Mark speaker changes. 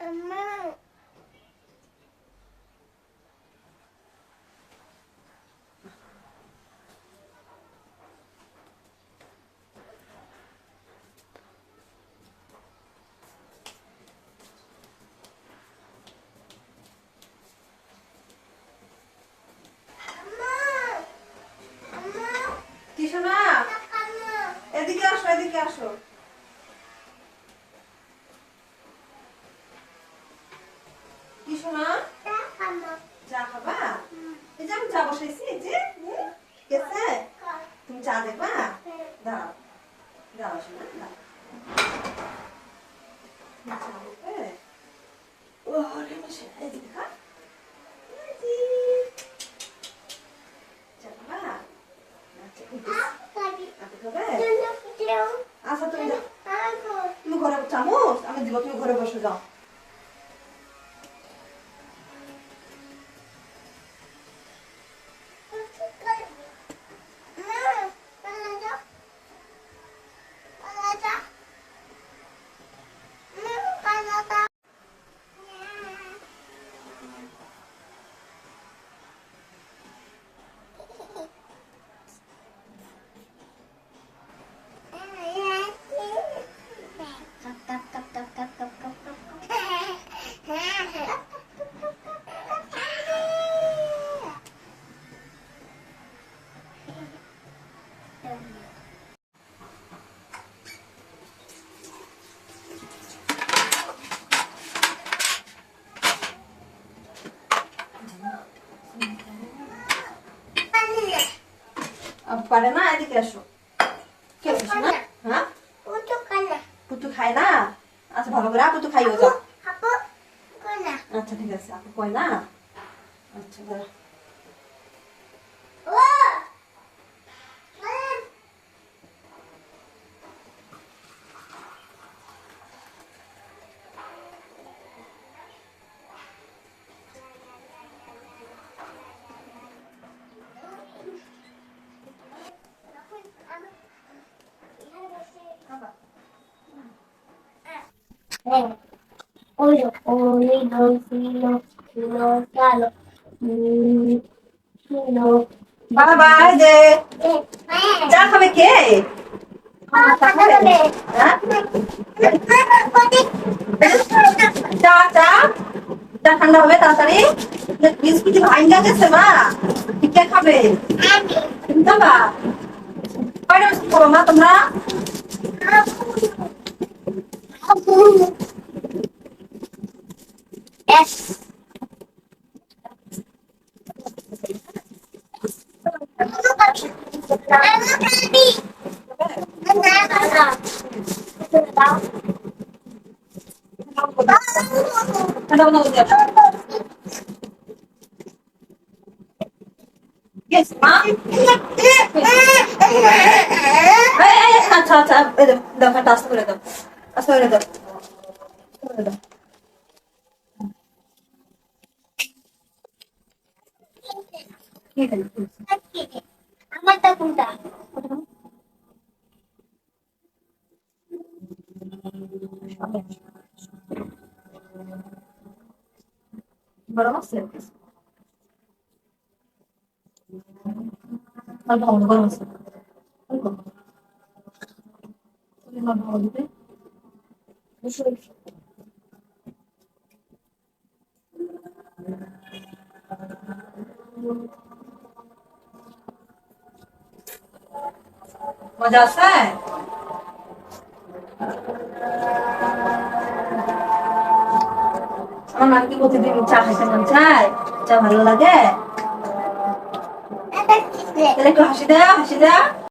Speaker 1: কি শোনা, এদিকে আসো, এদিকে আসো। কি শোনা, চা খাবা? এই যে আমি চা বসাইছি, এই যে ঠিক আছে, তুমি চা দেখবা? দাও দাও শোনা, দাও। চা দেখবে? ওরে বসে, এদিকে খা। চা খাবা? আচ্ছা, আপনি খাবে? আচ্ছা তুমি যাও, তুমি ঘরে চামচ আমি দিব, তুমি ঘরে বসে যাও। পারে না, এদিকে আসো। কে বসে না? হ্যাঁ, পুতু খায় না? আচ্ছা ভালো করে পুতু খাইও যাও। আচ্ছা ঠিক আছে, আপু কয় না? আচ্ছা দাঁড়া। বাবা এই যে চা খাবে কে? চা খাবে? হ্যাঁ? চা চা চা ঠান্ডা হবে তাড়াতাড়ি। বিস্কুট ভাঙ্গা গেছে মা, কে খাবে? তুমি খাবা? কয়টা বিস্কুট খাবো মা তোমরা? Yes, মা। আচ্ছা আচ্ছা, দাও হাতটা আস্তে করে দাও, আস্তে করে দাও, আস্তে করে দাও। ঠিক আছে।
Speaker 2: আমারটা কোনটা?
Speaker 1: গরম আছে? অল্প গরম আছে, অল্প ভালো দিতে। মজা আছে? আমার মাকে কি প্রতিদিন চা খাইতে মন চায়? চা ভালো লাগে?
Speaker 2: এটা কি?
Speaker 1: তাহলে একটু হাসি দাও, হাসি দাও।